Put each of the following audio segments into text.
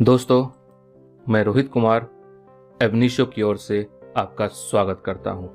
दोस्तों, मैं रोहित कुमार एबनीशो की ओर से आपका स्वागत करता हूं।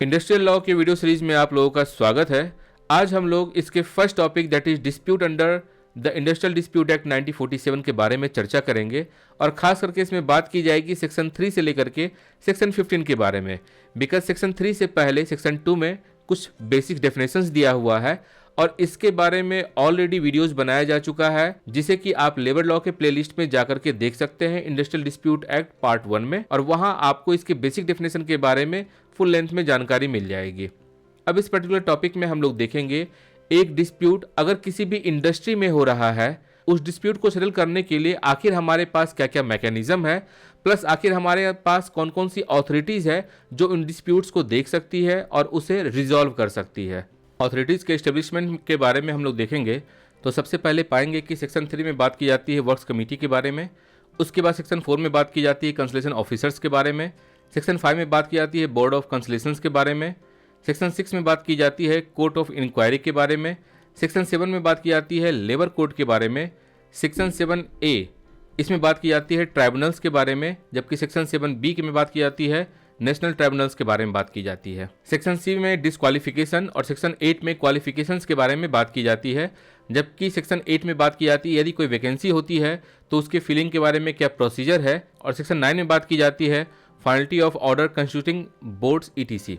इंडस्ट्रियल लॉ के वीडियो सीरीज में आप लोगों का स्वागत है। आज हम लोग इसके first topic that is dispute under the industrial dispute act 1947 के बारे में चर्चा करेंगे और खास करके इसमें बात की जाएगी सेक्शन 3 से लेकर के सेक्शन 15 के बारे में। बिकॉज सेक्शन 3 से पहले सेक्शन 2 में कुछ बेसिक डेफिनेशंस दिया हुआ है और इसके बारे में ऑलरेडी वीडियोस बनाया जा चुका है, जिसे कि आप लेबर लॉ के प्लेलिस्ट में जाकर के देख सकते हैं इंडस्ट्रियल डिस्प्यूट एक्ट पार्ट 1 में, और वहां आपको इसके बेसिक डेफिनेशन के बारे में फुल लेंथ में जानकारी मिल जाएगी। अब इस पर्टिकुलर टॉपिक में हम लोग देखेंगे एक डिस्प्यूट अगर किसी भी इंडस्ट्री में हो रहा है, उस डिस्प्यूट को सेटल करने के लिए आखिर हमारे पास क्या क्या मैकेनिज्म है, प्लस आखिर हमारे पास कौन कौन सी अथॉरिटीज है जो उन डिस्प्यूट्स को देख सकती है और उसे रिजॉल्व कर सकती है। अथॉरिटीज़ के एस्टेब्लिशमेंट के बारे में हम लोग देखेंगे तो सबसे पहले पाएंगे कि सेक्शन 3 में बात की जाती है वर्क्स कमेटी के बारे में। उसके बाद सेक्शन 4 में बात की जाती है कंसलेशन ऑफिसर्स के बारे में। सेक्शन 5 में बात की जाती है बोर्ड ऑफ कंसलेशंस के बारे में। सेक्शन 6 में बात की जाती है कोर्ट ऑफ इंक्वायरी के बारे में। सेक्शन 7 में बात की जाती है लेबर कोर्ट के बारे में। सेक्शन 7A इसमें बात की जाती है ट्राइब्यूनल्स के बारे में, जबकि सेक्शन 7B में बात की जाती है नेशनल ट्राइब्यूनल्स के बारे में बात की जाती है। सेक्शन C में डिस्क्वालिफिकेशन और सेक्शन 8 में क्वालिफिकेशंस के बारे में बात की जाती है, जबकि सेक्शन 8 में बात की जाती है यदि कोई वैकेंसी होती है तो उसके फिलिंग के बारे में क्या प्रोसीजर है, और सेक्शन 9 में बात की जाती है finality of order constituting boards ETC।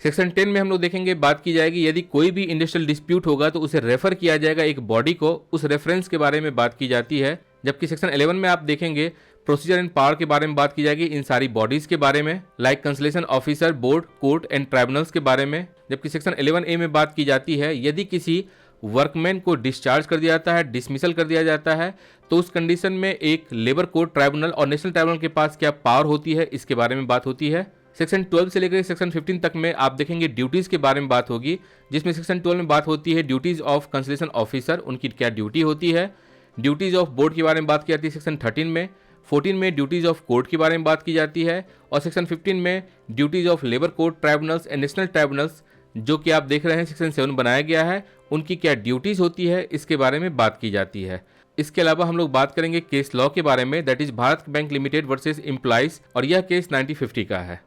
Section 10 में हम लोग देखेंगे बात की जाएगी यदि कोई भी इंडस्ट्रियल डिस्प्यूट होगा तो उसे रेफर किया जाएगा एक बॉडी को, उस रेफरेंस के बारे में बात की जाती है। जबकि सेक्शन 11 में आप देखेंगे प्रोसीजर एंड पावर के बारे में बात की जाएगी इन सारी बॉडीज के बारे में, like consolation officer, board, court and tribunals के बारे में। जबकि सेक्शन 11A में बात की जाती है यदि किसी वर्कमैन को डिस्चार्ज कर दिया जाता है, डिसमिसल कर दिया जाता है, तो उस कंडीशन में एक लेबर कोर्ट, ट्राइब्यूनल और नेशनल ट्राइब्यूनल के पास क्या पावर होती है, इसके बारे में बात होती है। सेक्शन 12 से लेकर सेक्शन 15 तक में आप देखेंगे ड्यूटीज के बारे में बात होगी, जिसमें सेक्शन 12 में बात होती है ड्यूटीज ऑफ कंसलेशन ऑफिसर, उनकी क्या ड्यूटी होती है। ड्यूटीज ऑफ बोर्ड के बारे में बात की जाती है सेक्शन 13 में। 14 में ड्यूटीज ऑफ कोर्ट के बारे में बात की जाती है, और सेक्शन 15 में duties of labour court, tribunals and national tribunals, जो कि आप देख रहे हैं सेक्शन 7 बनाया गया है, उनकी क्या ड्यूटीज होती है, इसके बारे में बात की जाती है। इसके अलावा हम लोग बात करेंगे केस लॉ के बारे में, that is Bharat bank limited versus employees, और यह केस 1950 का है।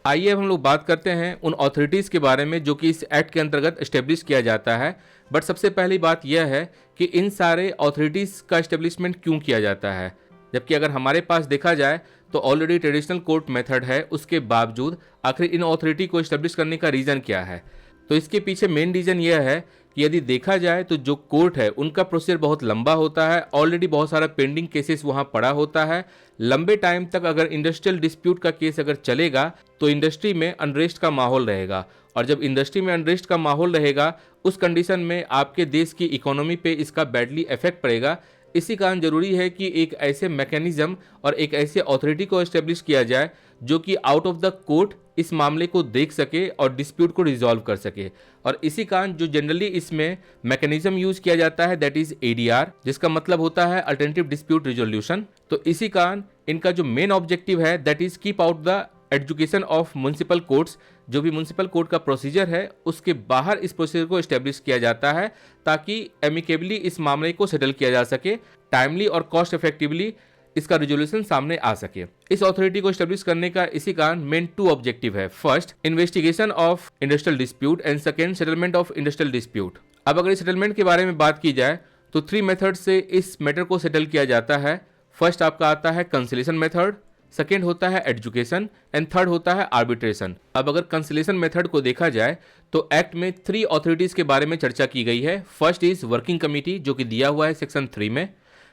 आइए अब हम लोग बात करते हैं उन अथॉरिटीज़ के बारे में जो कि इस एक्ट के अंतर्गत एस्टेब्लिश किया जाता है। बट सबसे पहली बात यह है कि इन सारे अथॉरिटीज़ का एस्टेब्लिशमेंट क्यों किया जाता है, जबकि अगर हमारे पास देखा जाए तो ऑलरेडी ट्रेडिशनल कोर्ट मेथड है, उसके बावजूद आखिर इन अथॉरिटी को एस्टेब्लिश करने का रीज़न क्या है। तो इसके पीछे मेन रीज़न यह है कि यदि देखा जाए तो जो कोर्ट है उनका प्रोसीजर बहुत लंबा होता है, ऑलरेडी बहुत सारा पेंडिंग केसेस वहाँ पड़ा होता है। लंबे टाइम तक अगर इंडस्ट्रियल डिस्प्यूट का केस अगर चलेगा तो इंडस्ट्री में अनरेस्ट का माहौल रहेगा, और जब इंडस्ट्री में अनरेस्ट का माहौल रहेगा उस कंडीशन में आपके देश की इकोनॉमी पे इसका बैडली इफेक्ट पड़ेगा। इसी कारण जरूरी है कि एक ऐसे मैकेनिज्म और एक ऐसे अथॉरिटी को एस्टेब्लिश किया जाए जो कि आउट ऑफ द कोर्ट इस मामले को देख सके और डिस्प्यूट को रिजॉल्व कर सके। और इसी कारण जो जनरली इसमें मैकेनिज्म यूज किया जाता है दैट इज ADR, जिसका मतलब होता है अल्टरनेटिव डिस्प्यूट रिजोल्यूशन। तो इसी कारण इनका जो मेन ऑब्जेक्टिव है that is keep out the education of municipal courts, जो भी म्युनिसिपल कोर्ट का प्रोसीजर है उसके बाहर इस प्रोसीजर को एस्टेब्लिश किया जाता है ताकि एमिकेबली इस मामले को सेटल किया जा सके, टाइमली और कॉस्ट इफेक्टिवली इसका रिजोल्यूशन सामने आ सके। इस अथॉरिटी को एस्टेब्लिश करने का इसी कारण मेन 2 ऑब्जेक्टिव है। First, investigation of industrial dispute and second, settlement of industrial dispute. अब अगर इस सेटलमेंट के बारे में बात की जाए तो 3 मेथड से इस मैटर को सेटल किया जाता है। फर्स्ट आपका आता है कंसिलेशन मेथड, सेकेंड होता है एजुकेशन एंड थर्ड होता है आर्बिट्रेशन। अब अगर कंसिलेशन मेथड को देखा जाए तो एक्ट में 3 अथॉरिटीज के बारे में चर्चा की गई है। फर्स्ट इज वर्किंग कमेटी, जो कि दिया हुआ है सेक्शन 3 में।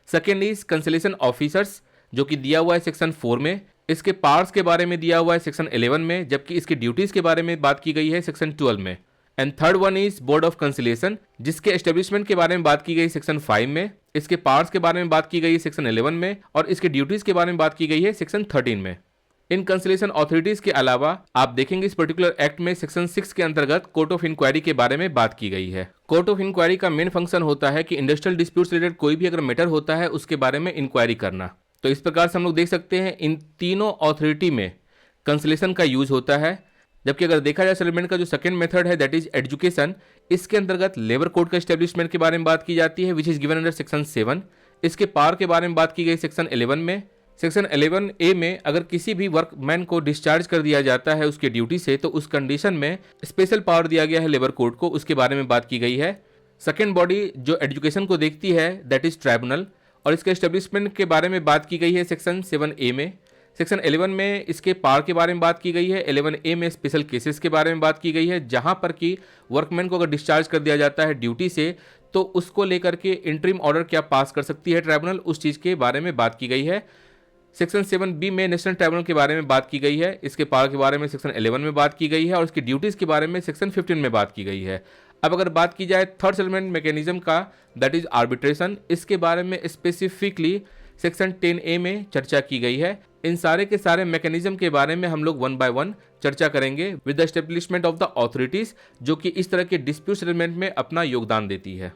सेकेंड इज कंसलेशन ऑफिसर्स, जो कि दिया हुआ है सेक्शन 4 में। इसके पावर्स के बारे में दिया हुआ है सेक्शन 11 में, जबकि इसकी ड्यूटीज के बारे में बात की गई है सेक्शन 12 में। And third one is board of conciliation, जिसके एस्टेब्लिशमेंट के बारे में बात की गई सेक्शन 5 में, इसके पावर्स के बारे में बात की गई है सेक्शन 11 में, और इसके ड्यूटीज के बारे में बात की गई है सेक्शन 13 में। इन कंसिलेशन अथॉरिटीज के अलावा आप देखेंगे इस पर्टिकुलर एक्ट में सेक्शन 6 के अंतर्गत कोर्ट ऑफ इंक्वायरी के बारे में बात की गई है। कोर्ट ऑफ इंक्वायरी का मेन फंक्शन होता है कि इंडस्ट्रियल डिस्प्यूट से रिलेटेड कोई भी अगर मैटर होता है उसके बारे में इंक्वायरी करना। तो इस प्रकार से हम लोग देख सकते हैं इन तीनों अथॉरिटी में कंसिलेशन का यूज होता है। जबकि अगर देखा जाए सेटलमेंट का जो सेकंड मेथड है दैट इज एजुकेशन, इसके अंतर्गत लेबर कोड का एस्टेब्लिशमेंट के बारे में बात की जाती है which is given under section 7। इसके पार के बारे में बात की गई सेक्शन 11 में। सेक्शन 11A में अगर किसी भी वर्कमैन को डिस्चार्ज कर दिया जाता है उसके ड्यूटी से तो उस कंडीशन में स्पेशल पावर दिया गया है लेबर कोड को, उसके बारे में बात की गई है। सेकेंड बॉडी जो एजुकेशन को देखती है दैट इज ट्राइब्यूनल, और इसके एस्टेब्लिशमेंट के बारे में बात की गई है सेक्शन 7A में। सेक्शन 11 में इसके पार के बारे में बात की गई है। 11A में स्पेशल केसेस के बारे में बात की गई है, जहां पर कि वर्कमैन को अगर डिस्चार्ज कर दिया जाता है ड्यूटी से तो उसको लेकर के इंटरिम ऑर्डर क्या पास कर सकती है ट्राइब्यूनल, उस चीज़ के बारे में बात की गई है। सेक्शन 7B में नेशनल ट्राइब्यूनल के बारे में बात की गई है। इसके पार के बारे में सेक्शन 11 में बात की गई है और इसकी ड्यूटीज़ के बारे में सेक्शन 15 में बात की गई है। अब अगर बात की जाए थर्ड सेटलमेंट मैकेनिज्म का दैट इज आर्बिट्रेशन, इसके बारे में स्पेसिफिकली सेक्शन 10A में चर्चा की गई है। इन सारे के सारे मैकेनिज्म के बारे में हम लोग 1 बाय 1 चर्चा करेंगे with the establishment of the authorities जो कि इस तरह के डिस्प्यूट सेटलमेंट में अपना योगदान देती है।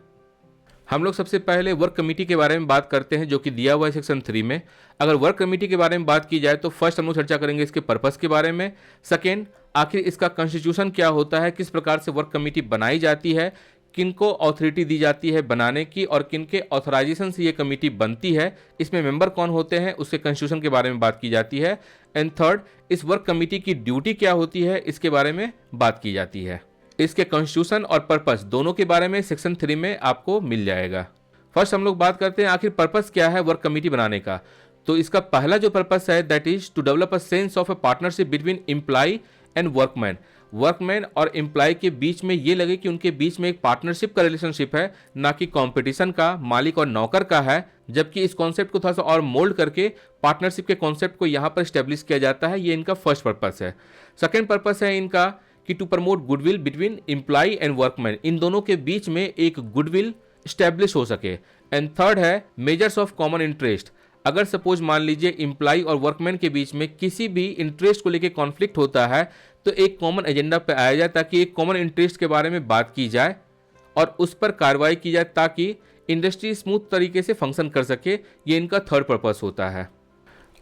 हम लोग सबसे पहले वर्क कमेटी के बारे में बात करते हैं जो कि दिया हुआ है सेक्शन 3 में। अगर वर्क कमेटी के बारे में बात की जाए तो फर्स्ट हम लोग चर्चा करेंगे इसके पर्पस के बारे में। सेकेंड, आखिर इसका कॉन्स्टिट्यूशन क्या होता है, किस प्रकार से वर्क कमेटी बनाई जाती है, किनको अथॉरिटी दी जाती है बनाने की और किनके ऑथराइजेशन से ये कमेटी बनती है, इसमें मेंबर कौन होते हैं, उसके कॉन्स्टिट्यूशन के बारे में बात की जाती है। एंड थर्ड, इस वर्क कमेटी की ड्यूटी क्या होती है, इसके बारे में बात की जाती है। इसके कॉन्स्टिट्यूशन और पर्पस दोनों के बारे में सेक्शन 3 में आपको मिल जाएगा। फर्स्ट हम लोग बात करते हैं आखिर पर्पस क्या है वर्क कमेटी बनाने का। तो इसका पहला जो पर्पस है that is to develop a sense of a partnership between employ and workman. Workman और एम्प्लॉय के बीच में ये लगे कि उनके बीच में एक पार्टनरशिप का रिलेशनशिप है, ना कि कंपटीशन का, मालिक और नौकर का है। जबकि इस कॉन्सेप्ट को थोड़ा सा और मोल्ड करके पार्टनरशिप के कॉन्सेप्ट को यहाँ पर स्टेब्लिश किया जाता है। ये इनका फर्स्ट पर्पस है। सेकेंड पर्पस है इनका कि to promote goodwill between employ and workman, इन दोनों के बीच में एक गुडविल स्टैब्लिश हो सके। एंड थर्ड है मेजर्स ऑफ कॉमन इंटरेस्ट। अगर सपोज मान लीजिए एम्प्लॉय और वर्कमैन के बीच में किसी भी इंटरेस्ट को लेकर कॉन्फ्लिक्ट होता है तो एक कॉमन एजेंडा पे आया जाए ताकि एक कॉमन इंटरेस्ट के बारे में बात की जाए और उस पर कार्रवाई की जाए ताकि इंडस्ट्री स्मूथ तरीके से फंक्शन कर सके। ये इनका थर्ड पर्पस होता है।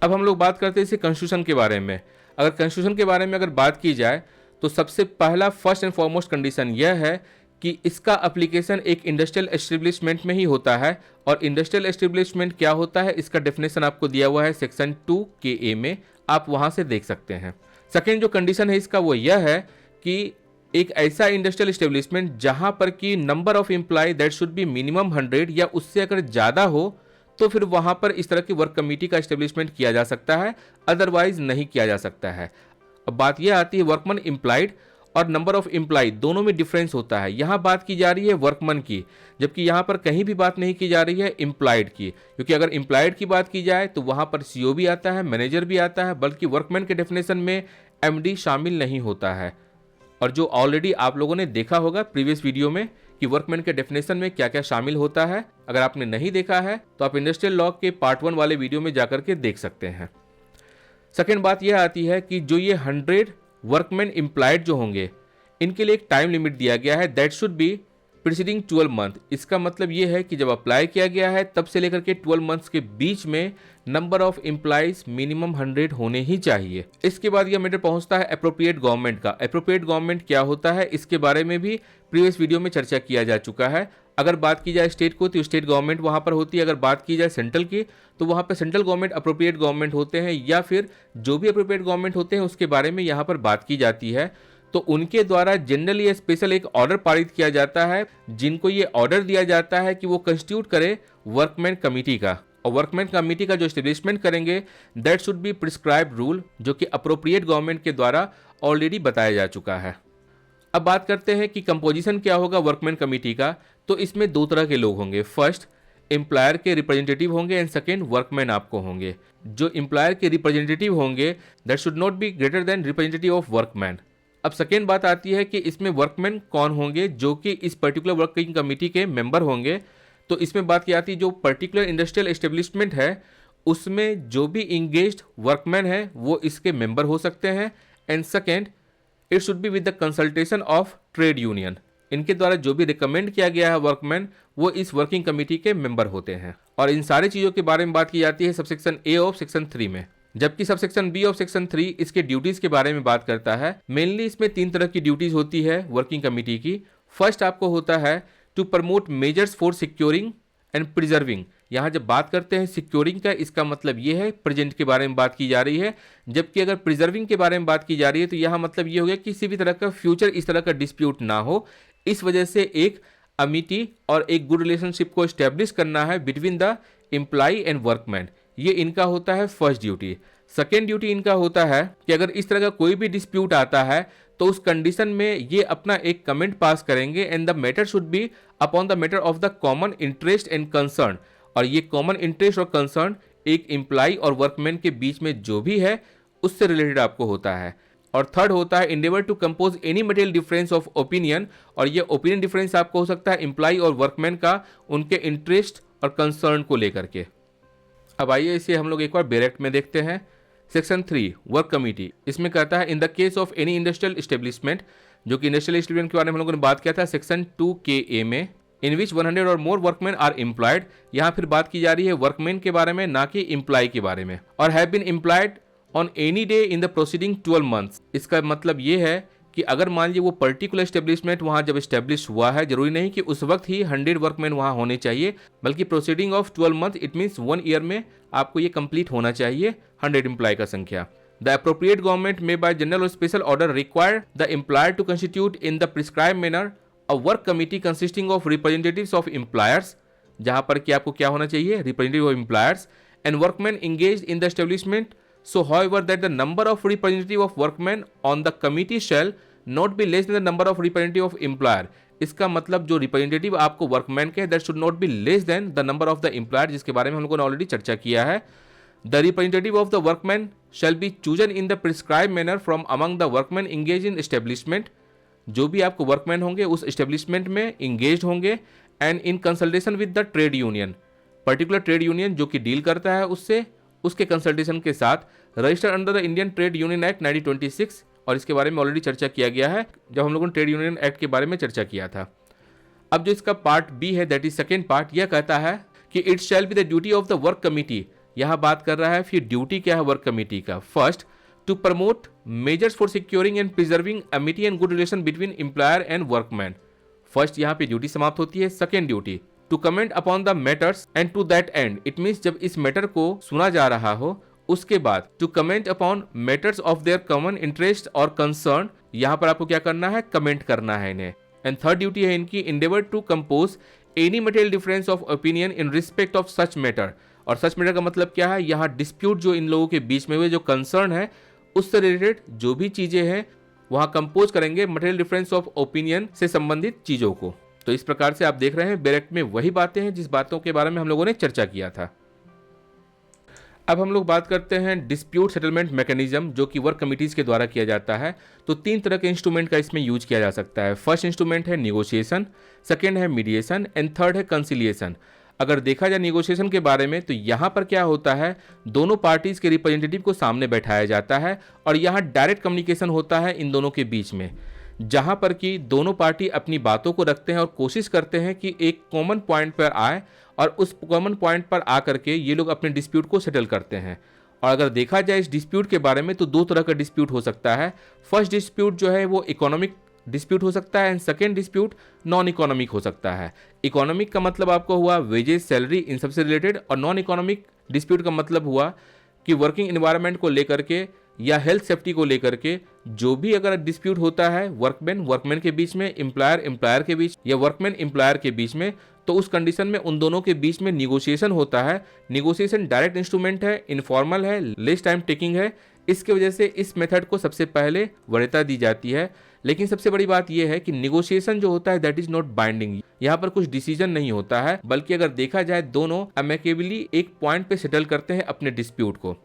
अब हम लोग बात करते हैं इसे कॉन्स्टिट्यूशन के बारे में। अगर कॉन्स्टिट्यूशन के बारे में अगर बात की जाए तो सबसे पहला फर्स्ट एंड फॉरमोस्ट कंडीशन यह है कि इसका एप्लीकेशन एक इंडस्ट्रियल एस्टेब्लिशमेंट में ही होता है। और इंडस्ट्रियल एस्टेब्लिशमेंट क्या होता है इसका डेफिनेशन आपको दिया हुआ है सेक्शन 2KA में, आप वहां से देख सकते हैं। सेकेंड जो कंडीशन है इसका वो यह है कि एक ऐसा इंडस्ट्रियल एस्टेब्लिशमेंट जहां पर कि number of employee that should be minimum 100 या उससे अगर ज़्यादा हो तो फिर वहां पर इस तरह की वर्क कमेटी का एस्टेब्लिशमेंट किया जा सकता है, अदरवाइज नहीं किया जा सकता है। अब बात यह आती है वर्कमैन एम्प्लॉयड और नंबर ऑफ एम्प्लॉय दोनों में डिफरेंस होता है। यहाँ बात की जा रही है वर्कमैन की, जबकि यहाँ पर कहीं भी बात नहीं की जा रही है एम्प्लॉयड की। क्योंकि अगर एम्प्लॉयड की बात की जाए तो वहाँ पर CO भी आता है, मैनेजर भी आता है, बल्कि वर्कमैन के डेफिनेशन में MD शामिल नहीं होता है। और जो ऑलरेडी आप लोगों ने देखा होगा प्रीवियस वीडियो में कि वर्कमैन के डेफिनेशन में क्या क्या शामिल होता है, अगर आपने नहीं देखा है तो आप इंडस्ट्रियल लॉ के पार्ट 1 वाले वीडियो में जाकर के देख सकते हैं। सेकेंड बात यह आती है कि जो ये 100 वर्कमैन एम्प्लॉयड जो होंगे इनके लिए एक टाइम लिमिट दिया गया है that should B preceding 12 month. इसका मतलब ये है कि जब अप्लाई किया गया है तब से लेकर के 12 मंथ्स के बीच में नंबर ऑफ एम्प्लॉयज मिनिमम 100 होने ही चाहिए। इसके बाद यह मैटर पहुंचता है अप्रोप्रिएट गवर्नमेंट का। अप्रोप्रिएट गवर्नमेंट क्या होता है इसके बारे में भी प्रीवियस वीडियो में चर्चा किया जा चुका है। अगर बात की जाए स्टेट को तो स्टेट गवर्नमेंट वहां पर होती है, अगर बात की जाए सेंट्रल की तो वहां पर सेंट्रल गवर्नमेंट अप्रोप्रिएट गवर्नमेंट होते हैं, या फिर जो भी अप्रोप्रिएट गवर्नमेंट होते हैं उसके बारे में यहाँ पर बात की जाती है। तो उनके द्वारा जनरली स्पेशल एक ऑर्डर पारित किया जाता है जिनको ये ऑर्डर दिया जाता है कि वो कंस्टिट्यूट करे वर्कमैन कमेटी का। और वर्कमैन कमेटी का जो एस्टेब्लिशमेंट करेंगे that should be prescribed rule, जो कि अप्रोप्रिएट गवर्नमेंट के द्वारा ऑलरेडी बताया जा चुका है। अब बात करते हैं कि कंपोजिशन क्या होगा वर्कमैन कमेटी का। तो इसमें दो तरह के लोग होंगे, फर्स्ट एम्प्लॉयर के रिप्रेजेंटेटिव होंगे एंड सेकेंड वर्कमैन आपको होंगे। जो एम्प्लॉयर के रिप्रेजेंटेटिव होंगे that should not be greater than representative of workman. अब सेकेंड बात आती है कि इसमें वर्कमैन कौन होंगे जो कि इस पर्टिकुलर वर्किंग कमेटी के मेंबर होंगे। तो इसमें बात की आती है जो पर्टिकुलर इंडस्ट्रियल एस्टेब्लिशमेंट है उसमें जो भी इंगेज्ड वर्कमैन है वो इसके मेंबर हो सकते हैं। And second, it should be with the consultation of trade union. इनके द्वारा जो भी रिकमेंड किया गया है वर्कमैन वो इस वर्किंग कमेटी के मेंबर होते हैं। और इन सारी चीज़ों के बारे में बात की जाती है सबसेक्शन A ऑफ सेक्शन 3 में। जबकि sub section B of section 3 इसके ड्यूटीज के बारे में बात करता है। मेनली इसमें 3 तरह की ड्यूटीज होती है वर्किंग कमेटी की। फर्स्ट आपको होता है to promote measures for securing and preserving. यहाँ जब बात करते हैं सिक्योरिंग का, इसका मतलब ये है प्रेजेंट के बारे में बात की जा रही है, जबकि अगर प्रिजर्विंग के बारे में बात की जा रही है तो यहाँ मतलब ये हो गया किसी भी तरह का फ्यूचर इस तरह का डिस्प्यूट ना हो। इस वजह से एक अमिटी और एक गुड रिलेशनशिप को स्टैब्लिश करना है between the employee and workman. ये इनका होता है फर्स्ट ड्यूटी। सेकेंड ड्यूटी इनका होता है कि अगर इस तरह का कोई भी डिस्प्यूट आता है तो उस कंडीशन में ये अपना एक कमेंट पास करेंगे and the matter should be upon the matter of the common interest and concern. और ये कॉमन इंटरेस्ट और कंसर्न एक एम्प्लॉय और वर्कमैन के बीच में जो भी है उससे रिलेटेड आपको होता है। और थर्ड होता है endeavour to compose any material difference of opinion. और ये ओपिनियन डिफरेंस आपको हो सकता है एम्प्लॉय और वर्कमैन का उनके इंटरेस्ट और कंसर्न को लेकर के। अब आइए इसे हम लोग एक बार डायरेक्ट में देखते हैं। सेक्शन 3 वर्क कमेटी, इसमें कहता है in the case of any industrial establishment, जो कि इंडस्ट्रियल एस्टेब्लिशमेंट के बारे में हम लोगों ने बात किया था सेक्शन 2 में, इन विच 100 और मोर वर्कमैन आर एम्प्लॉयड। यहाँ फिर बात की जा रही है वर्कमैन के बारे में, ना कि एम्प्लॉय के बारे में। और have been employed on any day in the preceding 12 months. इसका मतलब ये है कि अगर मान लीजिए वो पर्टिकुलर एस्टेब्लिशमेंट वहाँ जब एस्टेब्लिश हुआ है, जरूरी नहीं कि उस वक्त ही 100 वर्कमैन वहाँ होने चाहिए, बल्कि proceeding of 12 month it means 1 year में आपको ये कंप्लीट होना चाहिए 100 एम्प्लॉय का संख्या। द अप्रोप्रिएट गवर्नमेंट में बाय जनरल और special order require the employer to constitute in the prescribe manner a work committee consisting of representatives of employers, जहां पर कि आपको क्या होना चाहिए representative of employers and workman engaged in the establishment. So however that the number of representative of workmen on the committee shall not be less than the number of representative of employer। इसका मतलब जो representative आपको workman के that should not be less than the number of the employer, जिसके बारे में हम लोगों ने ऑलरेडी चर्चा किया है। The representative of the workmen shall be chosen in the prescribed manner from among the workmen engaged in establishment। जो भी आपको वर्कमैन होंगे उस एस्टेब्लिशमेंट में इंगेज होंगे and in consultation with the trade union, particular trade union जो कि deal करता है उससे, उसके कंसल्टेशन के साथ, registered under the Indian trade union act 1926। और इसके बारे में ऑलरेडी चर्चा किया गया है जब हम लोगों ने ट्रेड यूनियन एक्ट के बारे में चर्चा किया था। अब जो इसका पार्ट बी है दैट इज सेकेंड पार्ट, यह कहता है कि it shall be the duty of the work committee. यह बात कर रहा है फिर ड्यूटी क्या है वर्क कमिटी का। First to promote measures for securing and preserving amity and good relation between employer and workman. First यहाँ पे ड्यूटी समाप्त होती है। Second duty to comment upon the matters and to that and, it means जब इस matter को सुना जा रहा हो उसके बाद to comment upon matters of their common interest और कंसर्न, यहाँ पर आपको क्या करना है कमेंट करना है इन्हें। एंड थर्ड ड्यूटी है इनकी endeavour to compose any material difference of opinion in respect of such matter. और सच मैटर का मतलब क्या है, यहाँ डिस्प्यूट जो इन लोगों के बीच में हुए जो कंसर्न है उससे रिलेटेड जो भी चीजें हैं वहां कंपोज करेंगे मटेरियल डिफरेंस ऑफ ओपिनियन से संबंधित चीजों को। तो इस प्रकार से आप देख रहे हैं डायरेक्ट में वही बातें हैं जिस बातों के बारे में हम लोगों ने चर्चा किया था। अब हम लोग बात करते हैं डिस्प्यूट सेटलमेंट मैकेनिज्म जो कि वर्क कमिटीज के द्वारा किया जाता है। तो 3 तरह के इंस्ट्रूमेंट का इसमें यूज किया जा सकता है। फर्स्ट इंस्ट्रूमेंट है निगोशिएशन, सेकेंड है मीडिएशन एंड थर्ड है कंसिलिएशन। अगर देखा जाए निगोशिएशन के बारे में तो यहाँ पर क्या होता है, दोनों पार्टीज के रिप्रेजेंटेटिव को सामने बैठाया जाता है और यहाँ डायरेक्ट कम्युनिकेशन होता है इन दोनों के बीच में, जहां पर कि दोनों पार्टी अपनी बातों को रखते हैं और कोशिश करते हैं कि एक कॉमन पॉइंट पर आए और उस कॉमन पॉइंट पर आकर के ये लोग अपने डिस्प्यूट को सेटल करते हैं। और अगर देखा जाए इस डिस्प्यूट के बारे में तो 2 तरह का डिस्प्यूट हो सकता है। फर्स्ट डिस्प्यूट जो है वो इकोनॉमिक डिस्प्यूट हो सकता है and second dispute non economic हो सकता है। इकोनॉमिक का मतलब आपको हुआ वेजेस, सैलरी, इन सबसे रिलेटेड, और नॉन इकोनॉमिक डिस्प्यूट का मतलब हुआ कि वर्किंग एनवायरनमेंट को लेकर के या हेल्थ सेफ्टी को लेकर के जो भी अगर डिस्प्यूट होता है वर्कमैन के बीच में, एम्प्लॉयर के बीच या वर्कमैन एम्प्लॉयर के बीच में, तो उस कंडीशन में उन दोनों के बीच में निगोशिएशन होता है। निगोशिएशन डायरेक्ट इंस्ट्रूमेंट है, इनफॉर्मल है, लेस टाइम टेकिंग है। इसके वजह से इस मेथड को सबसे पहले वरीयता दी जाती है। लेकिन सबसे बड़ी बात यह है कि निगोशिएशन जो होता है दैट इज नॉट बाइंडिंग। यहाँ पर कुछ डिसीजन नहीं होता है, बल्कि अगर देखा जाए दोनों अमेकेबली एक पॉइंट पे सेटल करते हैं अपने डिस्प्यूट को।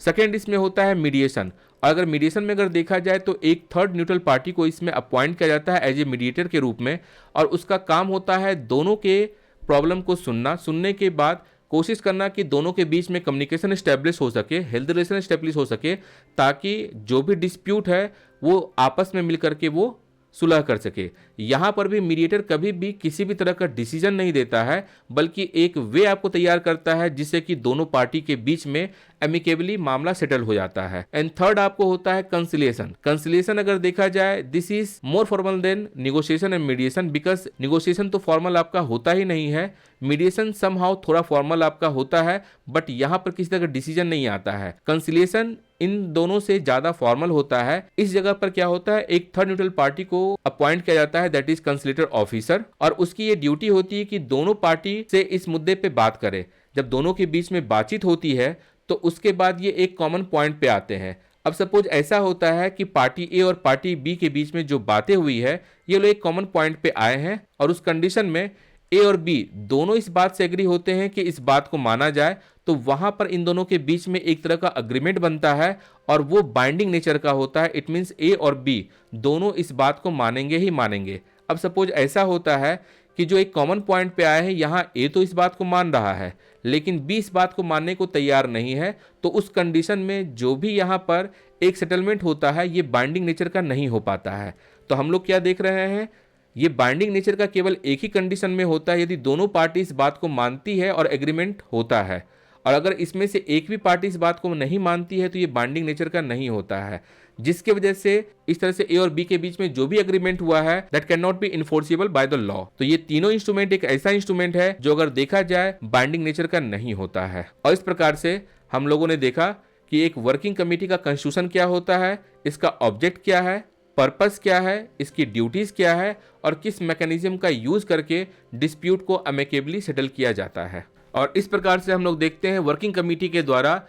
सेकेंड इसमें होता है मीडिएशन। और अगर मीडिएशन में अगर देखा जाए तो एक थर्ड न्यूट्रल पार्टी को इसमें अपॉइंट किया जाता है एज ए मीडिएटर के रूप में, और उसका काम होता है दोनों के प्रॉब्लम को सुनना, सुनने के बाद कोशिश करना कि दोनों के बीच में कम्युनिकेशन एस्टेब्लिश हो सके, हेल्थ रिलेशन एस्टेब्लिश हो सके, ताकि जो भी डिस्प्यूट है वो आपस में मिलकर के वो सुलह कर सके। यहाँ पर भी मीडिएटर कभी भी किसी भी तरह का डिसीजन नहीं देता है, बल्कि एक वे आपको तैयार करता है जिससे कि दोनों पार्टी के बीच में एमिकेबली मामला सेटल हो जाता है। एंड थर्ड आपको होता है कंसिलिएशन। कंसिलिएशन अगर देखा जाए this is more formal than negotiation and mediation, because negotiation तो फॉर्मल आपका होता ही नहीं है, मीडिएशन समहाउ थोड़ा फॉर्मल आपका होता है, बट यहां पर किसी तरह का डिसीजन नहीं आता है। कंसिलिएशन इन दोनों से ज्यादा फॉर्मल होता है। इस जगह पर क्या होता है, एक थर्ड न्यूट्रल पार्टी को अपॉइंट किया जाता है, दैट इज कंसिलेटर ऑफिसर, और उसकी ये ड्यूटी होती है कि दोनों पार्टी से इस मुद्दे पे बात करे। जब दोनों के बीच में बातचीत होती है तो उसके बाद ये एक कॉमन पॉइंट पे आते हैं। अब सपोज ऐसा होता है कि पार्टी ए और पार्टी बी के बीच में जो बातें हुई है ये लोग एक कॉमन पॉइंट पे आए हैं, और उस कंडीशन में ए और बी दोनों इस बात से एग्री होते हैं कि इस बात को माना जाए, तो वहां पर इन दोनों के बीच में एक तरह का अग्रीमेंट बनता है और वो बाइंडिंग नेचर का होता है। इट मीन्स ए और बी दोनों इस बात को मानेंगे ही मानेंगे। अब सपोज ऐसा होता है कि जो एक कॉमन पॉइंट पे आए हैं, यहाँ ए तो इस बात को मान रहा है लेकिन बी इस बात को मानने को तैयार नहीं है, तो उस कंडीशन में जो भी यहाँ पर एक सेटलमेंट होता है ये बाइंडिंग नेचर का नहीं हो पाता है। तो हम लोग क्या देख रहे हैं, ये बाइंडिंग नेचर का केवल एक ही कंडीशन में होता है, यदि दोनों पार्टी इस बात को मानती है और एग्रीमेंट होता है, और अगर इसमें से एक भी पार्टी इस बात को नहीं मानती है तो ये बाइंडिंग नेचर का नहीं होता है, जिसके वजह से इस तरह से ए और बी के बीच में जो भी एग्रीमेंट हुआ है that can not be enforceable by the law. तो ये तीनों इंस्ट्रूमेंट एक ऐसा इंस्ट्रूमेंट है जो अगर देखा जाए बाइंडिंग नेचर का नहीं होता है। और इस प्रकार से हम लोगों ने देखा कि एक वर्किंग कमेटी का कंस्टिट्यूशन क्या होता है, इसका ऑब्जेक्ट क्या है, पर्पस क्या है, इसकी ड्यूटीज क्या है, और किस मैकेनिज्म का यूज करके डिस्प्यूट को अमेकेबली सेटल किया जाता है। और इस प्रकार से हम लोग देखते हैं वर्किंग कमेटी के द्वारा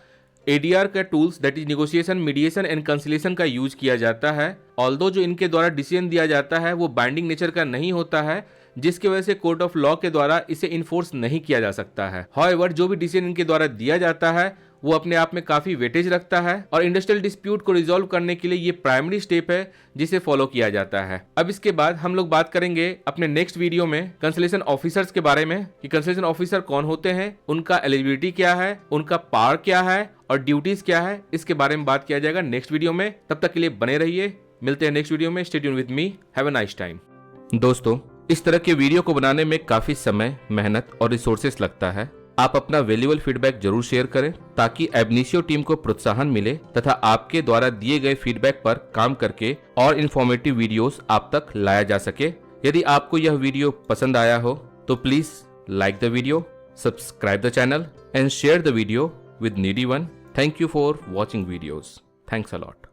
एडीआर का tools that is negotiation, mediation and conciliation का यूज किया जाता है। ऑल्दो जो इनके द्वारा डिसीजन दिया जाता है वो बाइंडिंग नेचर का नहीं होता है, जिसकी वजह से कोर्ट ऑफ लॉ के द्वारा इसे इन्फोर्स नहीं किया जा सकता है। हाउएवर जो भी डिसीजन इनके द्वारा दिया जाता है वो अपने आप में काफी वेटेज रखता है, और इंडस्ट्रियल डिस्प्यूट को रिजॉल्व करने के लिए ये प्राइमरी स्टेप है जिसे फॉलो किया जाता है। अब इसके बाद हम लोग बात करेंगे अपने नेक्स्ट वीडियो में कंसलेशन ऑफिसर्स के बारे में, कि कंसलेशन ऑफिसर कौन होते हैं, उनका एलिजिबिलिटी क्या है, उनका पावर क्या है और ड्यूटीज क्या है, इसके बारे में बात किया जाएगा नेक्स्ट वीडियो में। तब तक के लिए बने रहिए, मिलते हैं नेक्स्ट वीडियो में। Stay tune with me, have a nice time. दोस्तों, इस तरह के वीडियो को बनाने में काफी समय, मेहनत और रिसोर्सेस लगता है। आप अपना वैल्यूएबल फीडबैक जरूर शेयर करें ताकि एबनिशियो टीम को प्रोत्साहन मिले तथा आपके द्वारा दिए गए फीडबैक पर काम करके और इन्फॉर्मेटिव वीडियोस आप तक लाया जा सके। यदि आपको यह वीडियो पसंद आया हो तो please like the video, subscribe the channel and share the video with needy one. Thank you for watching videos. Thanks a lot.